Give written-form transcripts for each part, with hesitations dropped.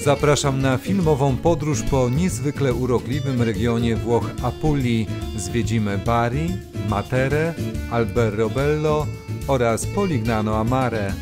Zapraszam na filmową podróż po niezwykle urokliwym regionie Włoch Apulii. Zwiedzimy Bari, Materę, Alberobello oraz Polignano a Mare.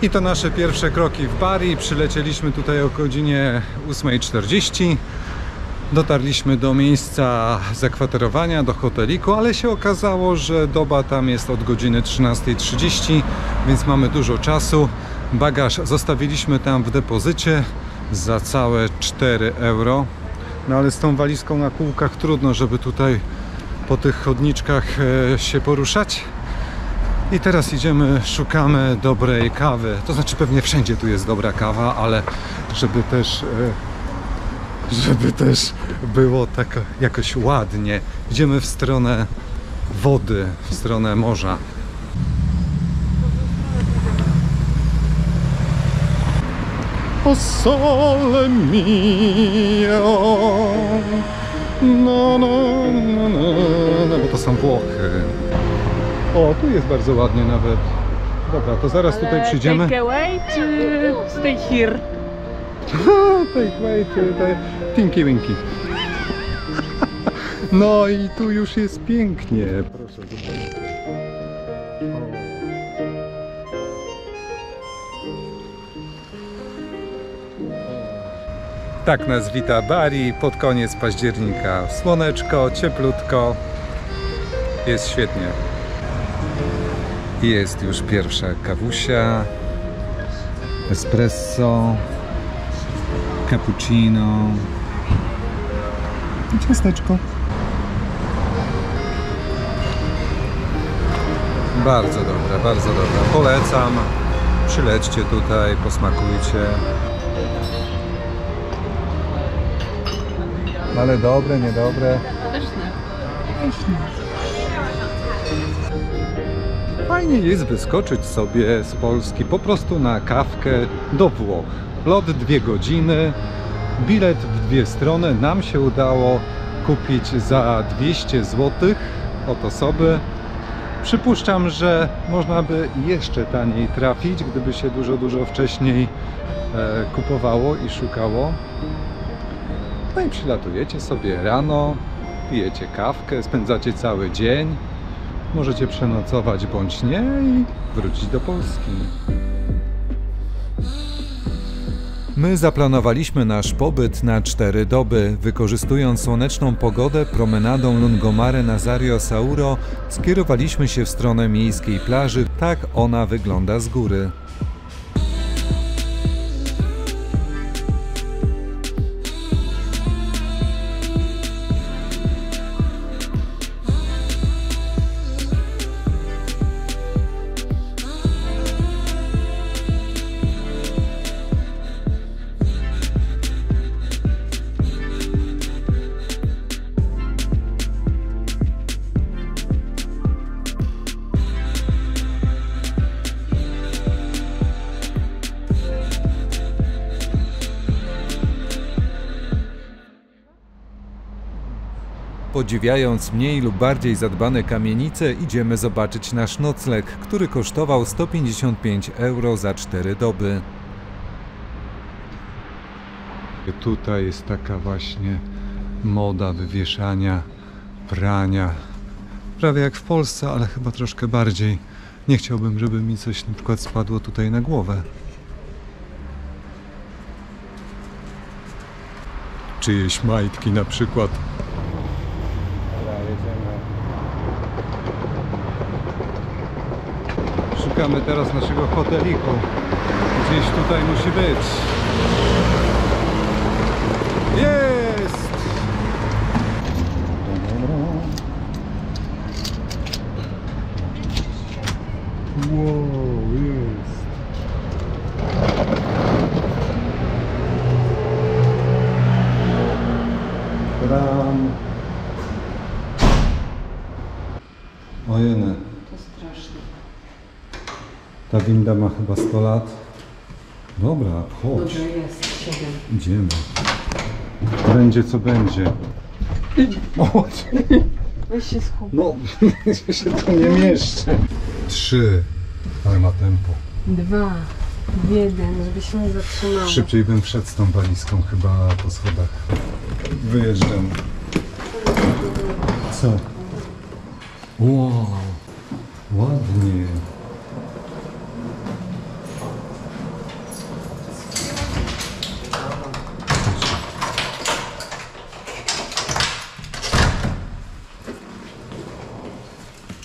I to nasze pierwsze kroki w Bari. Przylecieliśmy tutaj o godzinie 8:40. Dotarliśmy do miejsca zakwaterowania, do hoteliku, ale się okazało, że doba tam jest od godziny 13:30, więc mamy dużo czasu. Bagaż zostawiliśmy tam w depozycie za całe 4 euro. No ale z tą walizką na kółkach trudno, żeby tutaj po tych chodniczkach się poruszać. I teraz idziemy, szukamy dobrej kawy. To znaczy pewnie wszędzie tu jest dobra kawa, ale żeby też było tak jakoś ładnie. Idziemy w stronę wody, w stronę morza. O sole mio, no, no, no, no, bo to są Włochy. O, tu jest bardzo ładnie nawet. Dobra, to zaraz tutaj przyjdziemy. Take away czy stay here? Take away czy Tinky Winky. No i tu już jest pięknie. Proszę, zobaczcie. Tak nas wita Bari pod koniec października. Słoneczko, cieplutko. Jest świetnie. Jest już pierwsza kawusia, espresso, cappuccino i ciasteczko. Bardzo dobra, bardzo dobra. Polecam. Przylećcie tutaj, posmakujcie. Ale dobre, niedobre. Pyszne. Fajnie jest wyskoczyć sobie z Polski po prostu na kawkę do Włoch. Lot 2 godziny, bilet w 2 strony. Nam się udało kupić za 200 zł od osoby. Przypuszczam, że można by jeszcze taniej trafić, gdyby się dużo wcześniej kupowało i szukało. No i przylatujecie sobie rano, pijecie kawkę, spędzacie cały dzień. Możecie przenocować bądź nie i wrócić do Polski. My zaplanowaliśmy nasz pobyt na 4 doby. Wykorzystując słoneczną pogodę, promenadą Lungomare Nazario Sauro skierowaliśmy się w stronę miejskiej plaży. Tak ona wygląda z góry. Podziwiając mniej lub bardziej zadbane kamienice, idziemy zobaczyć nasz nocleg, który kosztował 155 euro za 4 doby. Tutaj jest taka właśnie moda wywieszania, prania. Prawie jak w Polsce, ale chyba troszkę bardziej. Nie chciałbym, żeby mi coś na przykład spadło tutaj na głowę. Czyjeś majtki na przykład. Szukamy teraz naszego hoteliku. Gdzieś tutaj musi być. Jest! Wow, jest. Tadam. Ojene, To straszne. ta winda ma chyba 100 lat. Dobra, chodź. Dobrze jest, 7. Idziemy. Będzie co będzie. Chodź. Weź się schowaj. No, ja się tu nie mieszczę. 3. Ale ma tempo. 2, 1, żeby się nie zatrzymało. Szybciej bym wszedł z tą walizką chyba po schodach. Wyjeżdżam. Co? Wow, ładnie.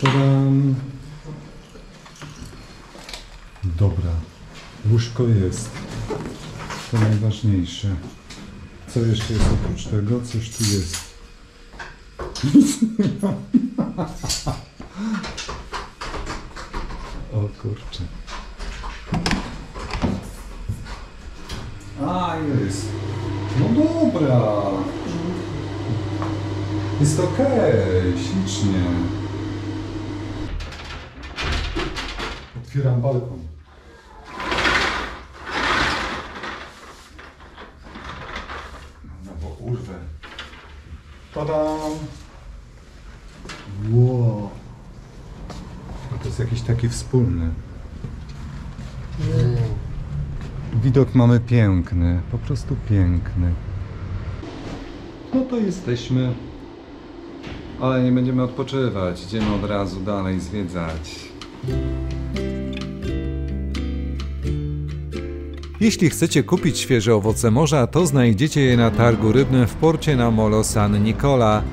Tadam. Dobra, łóżko jest. To najważniejsze. Co jeszcze jest oprócz tego? Coś tu jest. O kurczę. A, jest. No dobra. Jest okej, ślicznie. Otwieram balkon. No bo urwę. Tadam! Wow. No to jest jakiś taki wspólny. Widok mamy piękny, po prostu piękny. No to jesteśmy. Ale nie będziemy odpoczywać, idziemy od razu dalej zwiedzać. Jeśli chcecie kupić świeże owoce morza, to znajdziecie je na targu rybnym w porcie na Molo San Nicola.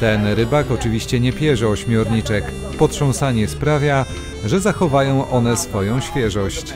Ten rybak oczywiście nie pierze ośmiorniczek. Potrząsanie sprawia, że zachowają one swoją świeżość.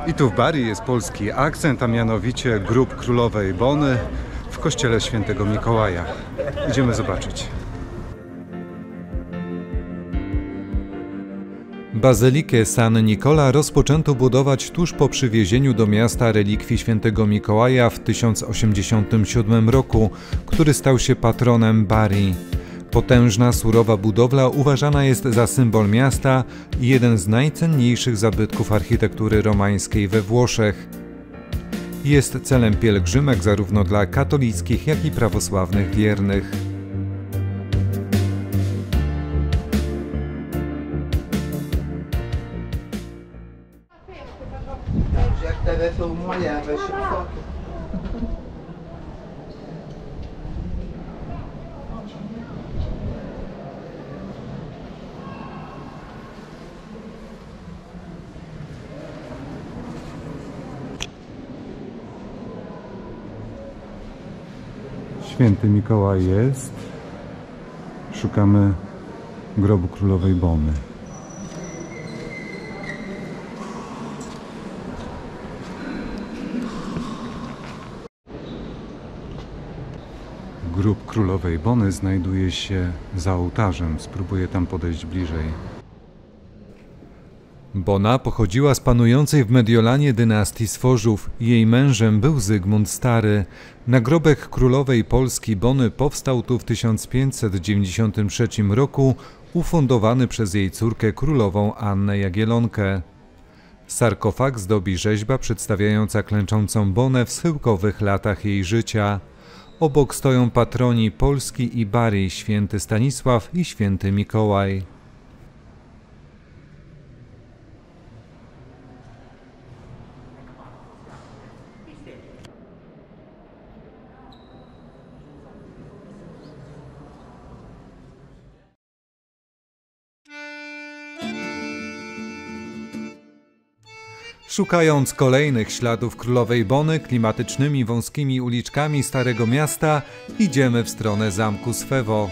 I tu w Bari jest polski akcent, a mianowicie grób królowej Bony w kościele świętego Mikołaja. Idziemy zobaczyć. Bazylikę San Nicola rozpoczęto budować tuż po przywiezieniu do miasta relikwii świętego Mikołaja w 1087 roku, który stał się patronem Bari. Potężna, surowa budowla uważana jest za symbol miasta i jeden z najcenniejszych zabytków architektury romańskiej we Włoszech. Jest celem pielgrzymek zarówno dla katolickich, jak i prawosławnych wiernych. Jak telefon moja, weź foto. Święty Mikołaj jest. Szukamy grobu królowej Bony. Grób królowej Bony znajduje się za ołtarzem. Spróbuję tam podejść bliżej. Bona pochodziła z panującej w Mediolanie dynastii Sforzów. Jej mężem był Zygmunt Stary. Nagrobek królowej Polski Bony powstał tu w 1593 roku, ufundowany przez jej córkę królową Annę Jagiellonkę. Sarkofag zdobi rzeźba przedstawiająca klęczącą Bonę w schyłkowych latach jej życia. Obok stoją patroni Polski i Bari, święty Stanisław i święty Mikołaj. Szukając kolejnych śladów królowej Bony klimatycznymi wąskimi uliczkami Starego Miasta, idziemy w stronę zamku Svevo.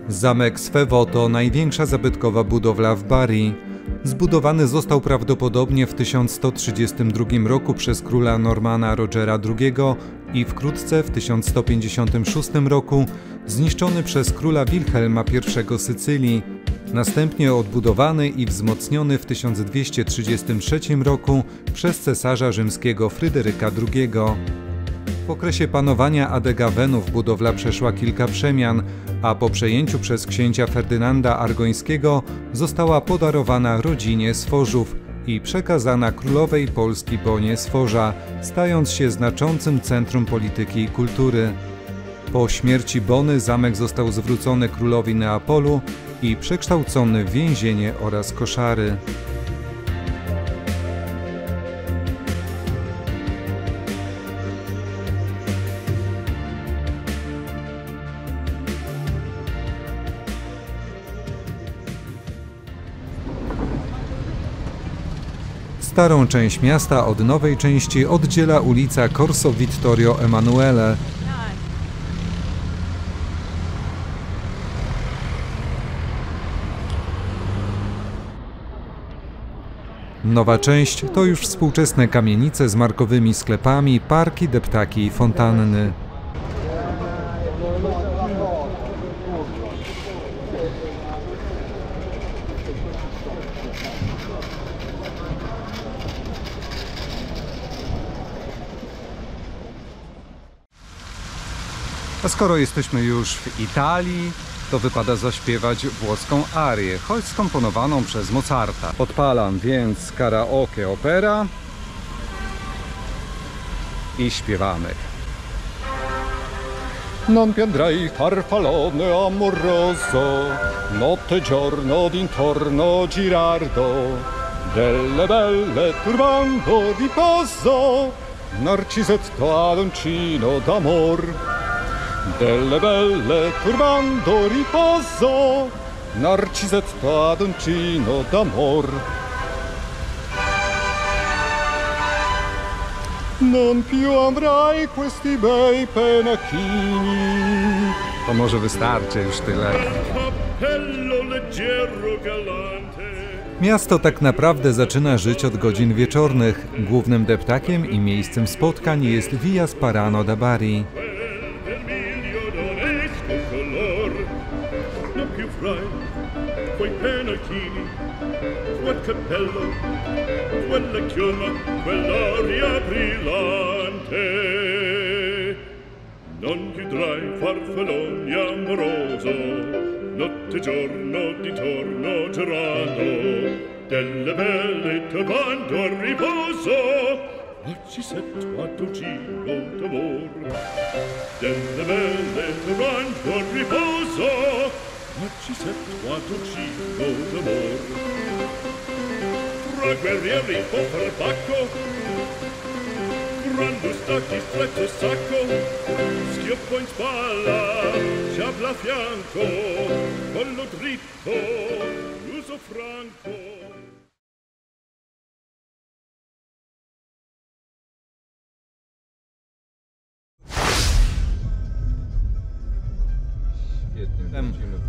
Zamek Svevo to największa zabytkowa budowla w Bari. Zbudowany został prawdopodobnie w 1132 roku przez króla Normana Rogera II i wkrótce w 1156 roku zniszczony przez króla Wilhelma I Sycylii. Następnie odbudowany i wzmocniony w 1233 roku przez cesarza rzymskiego Fryderyka II. W okresie panowania Adegawenów budowla przeszła kilka przemian, a po przejęciu przez księcia Ferdynanda Argońskiego została podarowana rodzinie Sforzów i przekazana królowej Polski Bonie Sforza, stając się znaczącym centrum polityki i kultury. Po śmierci Bony zamek został zwrócony królowi Neapolu i przekształcony w więzienie oraz koszary. Starą część miasta od nowej części oddziela ulica Corso Vittorio Emanuele. Nowa część to już współczesne kamienice z markowymi sklepami, parki, deptaki i fontanny. A skoro jesteśmy już w Italii, to wypada zaśpiewać włoską arię, choć skomponowaną przez Mozarta. Odpalam więc karaoke opera i śpiewamy. Non piandrai farfallone amoroso, notte giorno d'intorno girardo, delle belle turbando riposo, Narcisetto adoncino d'amor. Delle belle turbando riposo, Narcisetto adoncino d'amor. Non più avrai questi bei pennacchini. To może wystarczy już tyle. cappello leggero galante. Miasto tak naprawdę zaczyna żyć od godzin wieczornych. Głównym deptakiem i miejscem spotkań jest Via Sparano da Bari. Del miglio d'onesto color, non più frai, quei penaltini, quel cappello, quella chioma, quell'aria brillante. Non più drai farfalloni amoroso, notte e giorno di torno girando, delle belle turbando al riposo, oggi setto a tuo giro d'amor. Delle belle turbando al riposo, oggi setto a tuo giro d'amor. Tra guerrieri po' far bacco, Rando stacchi stretto e sacco, schioppo in spalla, sciabla a fianco, collo dritto, l'uso franco.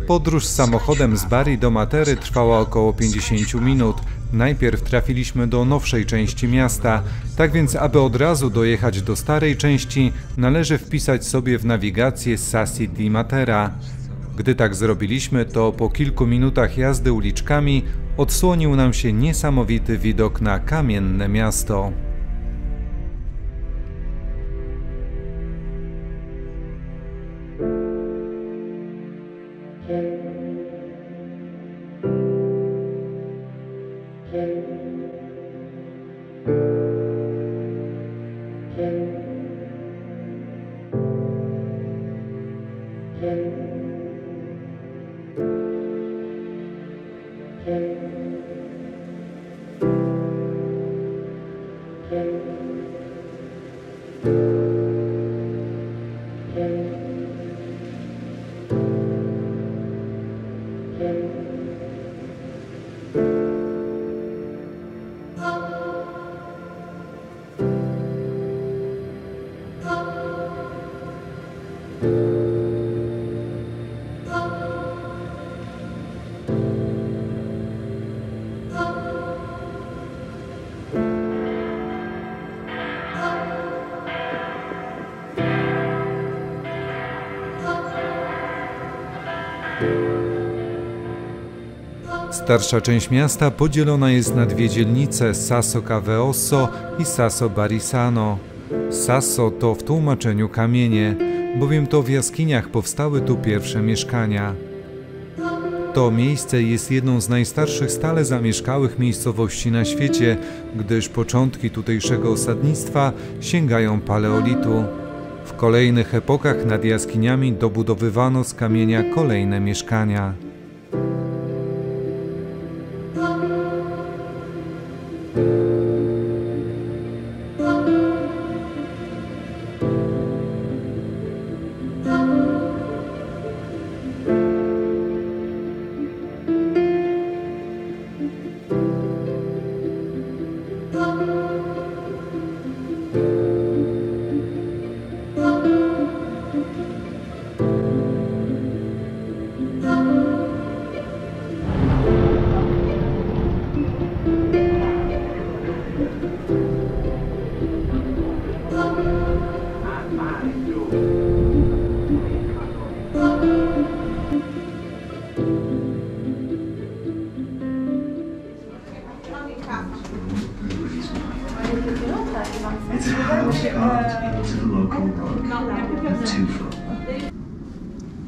Podróż samochodem z Bari do Matery trwała około 50 minut. Najpierw trafiliśmy do nowszej części miasta, tak więc aby od razu dojechać do starej części, należy wpisać sobie w nawigację Sassi di Matera. Gdy tak zrobiliśmy, to po kilku minutach jazdy uliczkami odsłonił nam się niesamowity widok na kamienne miasto. Starsza część miasta podzielona jest na dwie dzielnice, Sasso Caveosso i Sasso Barisano. Sasso to w tłumaczeniu kamienie, bowiem to w jaskiniach powstały tu pierwsze mieszkania. To miejsce jest jedną z najstarszych stale zamieszkałych miejscowości na świecie, gdyż początki tutejszego osadnictwa sięgają paleolitu. W kolejnych epokach nad jaskiniami dobudowywano z kamienia kolejne mieszkania.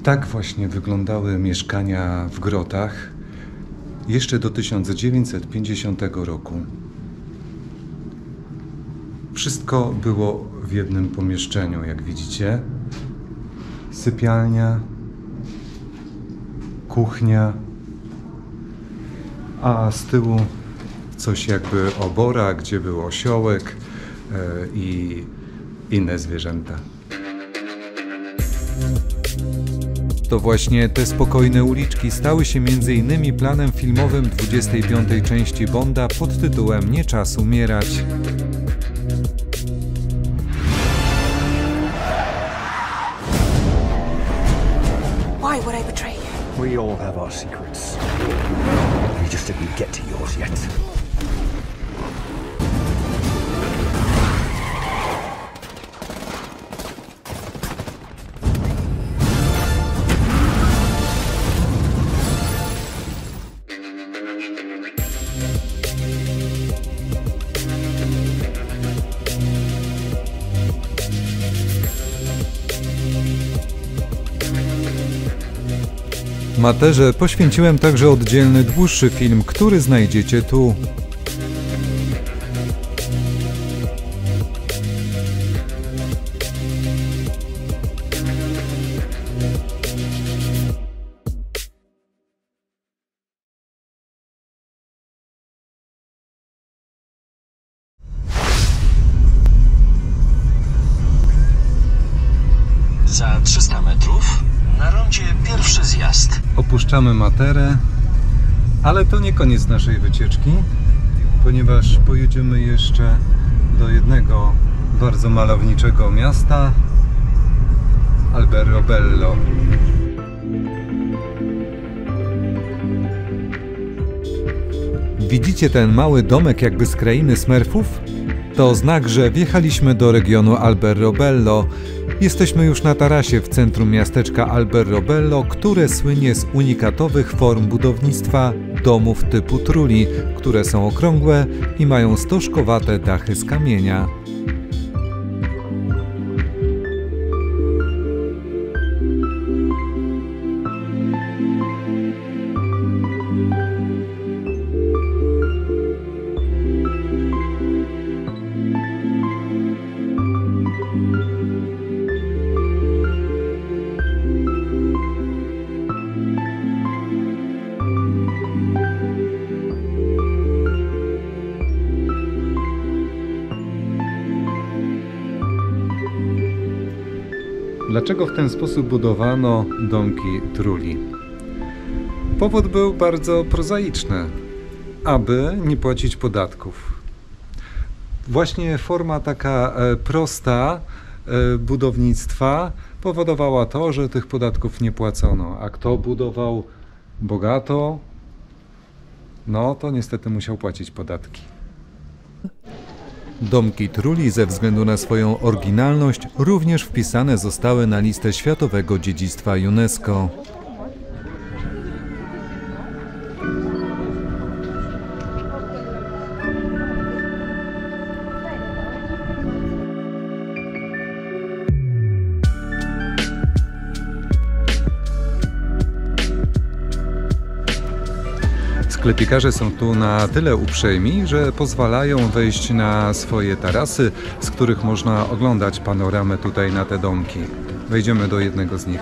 Tak właśnie wyglądały mieszkania w grotach jeszcze do 1950 roku. Wszystko było w jednym pomieszczeniu, jak widzicie. Sypialnia, kuchnia, a z tyłu coś jakby obora, gdzie był osiołek i inne zwierzęta. To właśnie te spokojne uliczki stały się m.in. planem filmowym 25. części Bonda pod tytułem Nie czas umierać. Why would I betray you? We all have our secrets. You just didn't get to yours yet. Materze poświęciłem także oddzielny, dłuższy film, który znajdziecie tu. Za 300 metrów na rondzie pierwszy zjazd. Opuszczamy Materę, ale to nie koniec naszej wycieczki, ponieważ pojedziemy jeszcze do jednego bardzo malowniczego miasta, Alberobello. Widzicie ten mały domek jakby z krainy Smurfów? To znak, że wjechaliśmy do regionu Alberobello. Jesteśmy już na tarasie w centrum miasteczka Alberobello, które słynie z unikatowych form budownictwa domów typu trulli, które są okrągłe i mają stożkowate dachy z kamienia. Dlaczego w ten sposób budowano domki trulli? Powód był bardzo prozaiczny, aby nie płacić podatków. Właśnie forma taka prosta budownictwa powodowała to, że tych podatków nie płacono. A kto budował bogato, no to niestety musiał płacić podatki. Domki trulli ze względu na swoją oryginalność również wpisane zostały na listę Światowego Dziedzictwa UNESCO. Sklepikarze są tu na tyle uprzejmi, że pozwalają wejść na swoje tarasy, z których można oglądać panoramę tutaj na te domki. Wejdziemy do jednego z nich.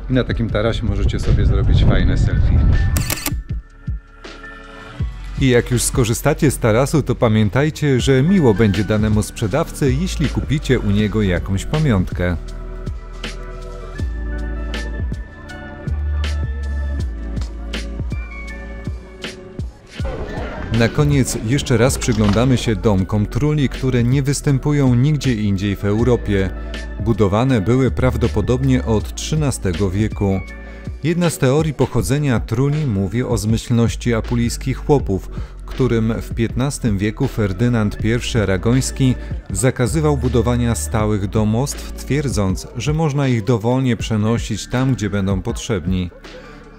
I na takim tarasie możecie sobie zrobić fajne selfie. I jak już skorzystacie z tarasu, to pamiętajcie, że miło będzie danemu sprzedawcy, jeśli kupicie u niego jakąś pamiątkę. Na koniec jeszcze raz przyglądamy się domkom trulli, które nie występują nigdzie indziej w Europie. Budowane były prawdopodobnie od XIII wieku. Jedna z teorii pochodzenia trulli mówi o zmyślności apulijskich chłopów, którym w XV wieku Ferdynand I Aragoński zakazywał budowania stałych domostw, twierdząc, że można ich dowolnie przenosić tam, gdzie będą potrzebni.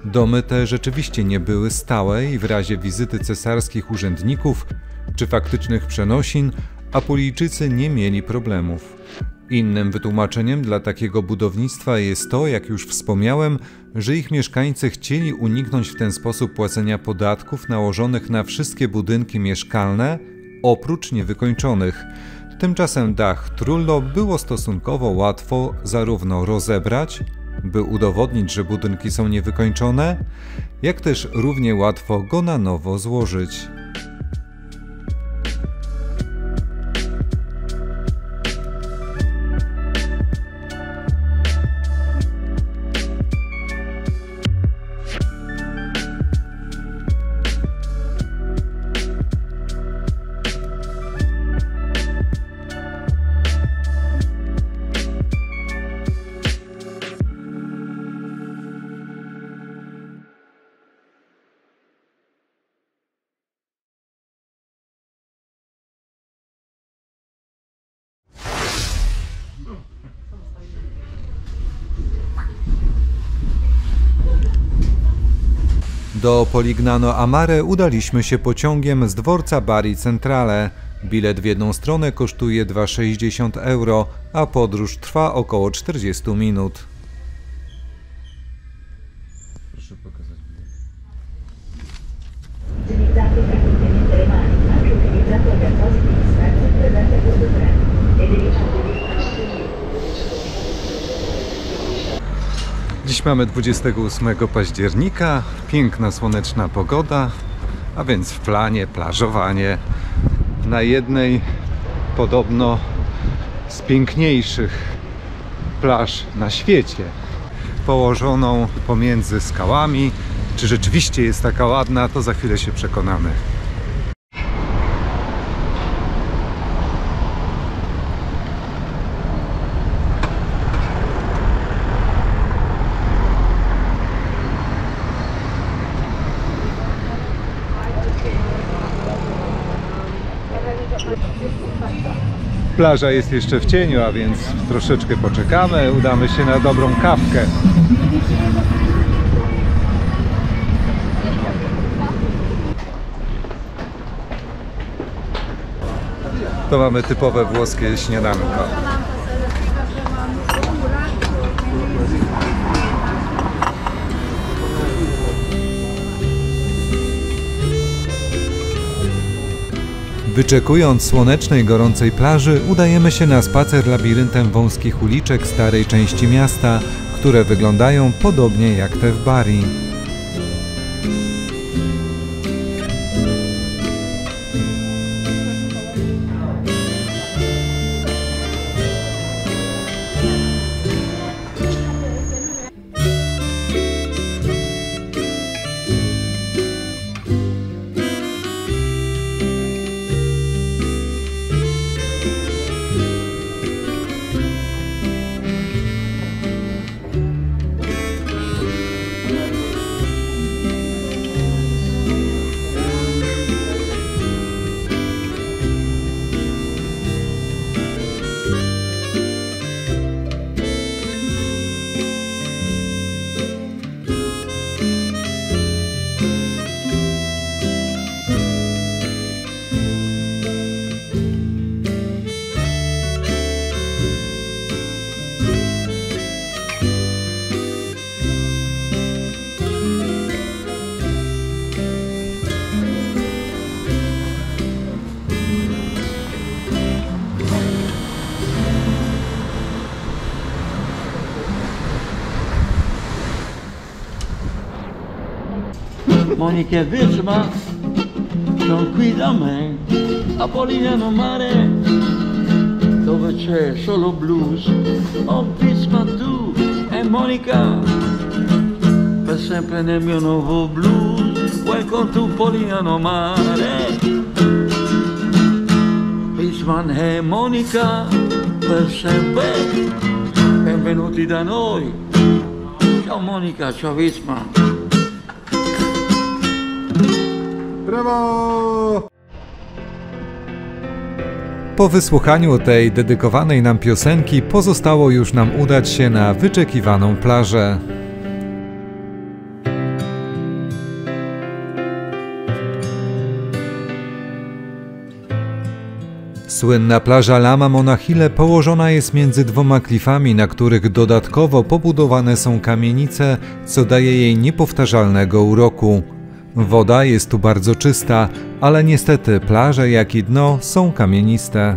Domy te rzeczywiście nie były stałe i w razie wizyty cesarskich urzędników czy faktycznych przenosin Apulijczycy nie mieli problemów. Innym wytłumaczeniem dla takiego budownictwa jest to, jak już wspomniałem, że ich mieszkańcy chcieli uniknąć w ten sposób płacenia podatków nałożonych na wszystkie budynki mieszkalne, oprócz niewykończonych. Tymczasem dach Trullo było stosunkowo łatwo zarówno rozebrać, by udowodnić, że budynki są niewykończone, jak też równie łatwo go na nowo złożyć. Do Polignano a Mare udaliśmy się pociągiem z dworca Bari Centrale. Bilet w jedną stronę kosztuje 2,60 €, a podróż trwa około 40 minut. Proszę pokazać bilet. Utilizzato frequentemente le mani, anche utilizzato gli appositi dispenser presenti a questo treno. Ed è Dziś mamy 28 października, piękna słoneczna pogoda, a więc w planie plażowanie na jednej podobno z piękniejszych plaż na świecie, położoną pomiędzy skałami. Czy rzeczywiście jest taka ładna, to za chwilę się przekonamy. Plaża jest jeszcze w cieniu, a więc troszeczkę poczekamy, udamy się na dobrą kawkę. To mamy typowe włoskie śniadanko. Wyczekując słonecznej, gorącej plaży, udajemy się na spacer labiryntem wąskich uliczek starej części miasta, które wyglądają podobnie jak te w Bari. Monica Witzman, sono qui da me, a Polignano Mare, dove c'è solo blues. Oh Witzman tu e Monica, per sempre nel mio nuovo blues. Welcome to Polignano Mare. Witzman e Monica, per sempre, benvenuti da noi. Ciao Monica, ciao Witzman. Brawo! Po wysłuchaniu tej dedykowanej nam piosenki pozostało już nam udać się na wyczekiwaną plażę. Słynna plaża Lama Monachile położona jest między dwoma klifami, na których dodatkowo pobudowane są kamienice, co daje jej niepowtarzalnego uroku. Woda jest tu bardzo czysta, ale niestety plaże, jak i dno są kamieniste.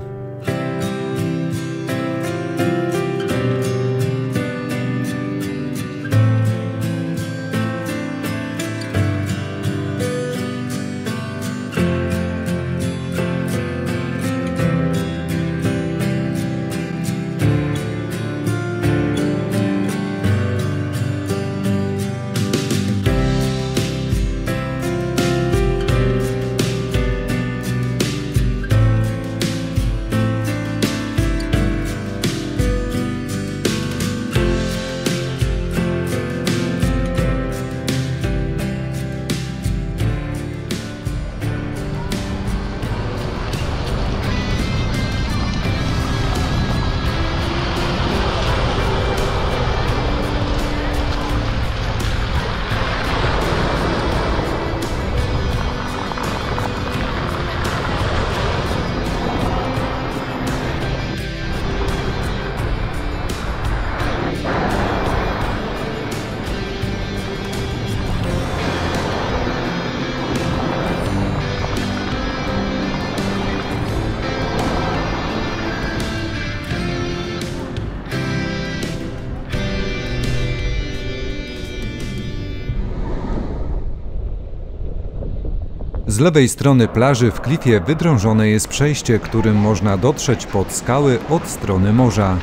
Z lewej strony plaży w klifie wydrążone jest przejście, którym można dotrzeć pod skały od strony morza.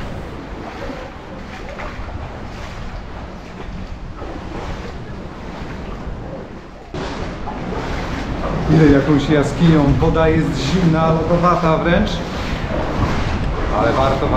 Idę jakąś jaskinią, woda jest zimna, lodowata wręcz. Ale warto.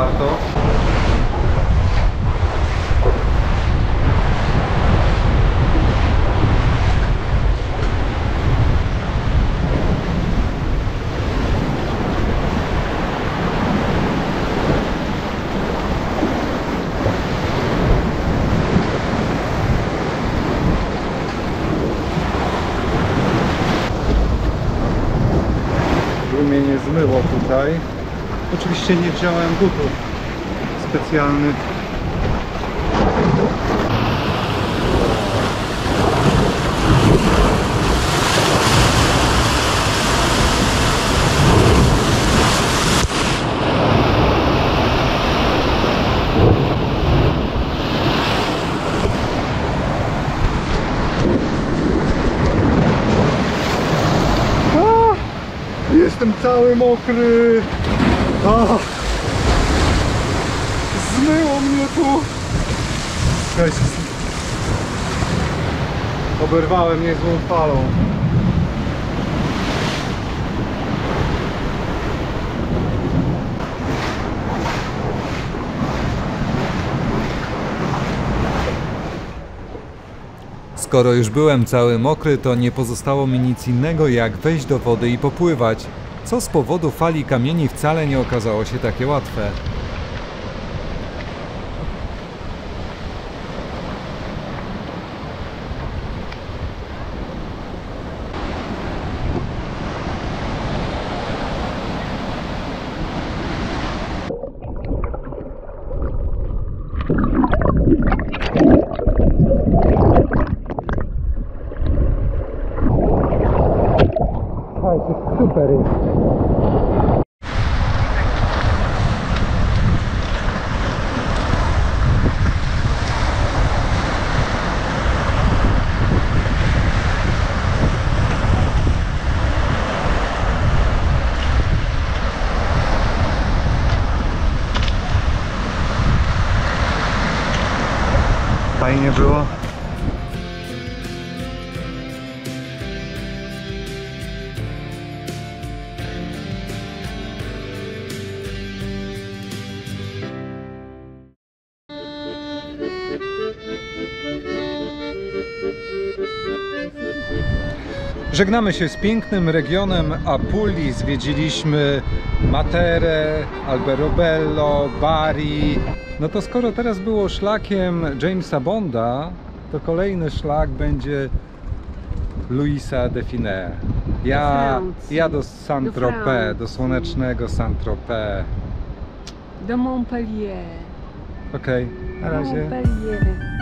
Mnie nie zmyło tutaj. Oczywiście nie wziąłem butów specjalnych. Jestem cały mokry. Zmyło mnie tu. Słuchajcie, oberwałem niezłą falą. Skoro już byłem cały mokry, to nie pozostało mi nic innego jak wejść do wody i popływać, co z powodu fali kamieni wcale nie okazało się takie łatwe. Super jest. Fajnie było. Żegnamy się z pięknym regionem Apulii. Zwiedziliśmy Materę, Alberobello, Bari. No to skoro teraz było szlakiem Jamesa Bonda, to kolejny szlak będzie Louisa Define. Ja do Saint-Tropez, do słonecznego Saint-Tropez. Do Montpellier. Okej, na razie. Montpellier.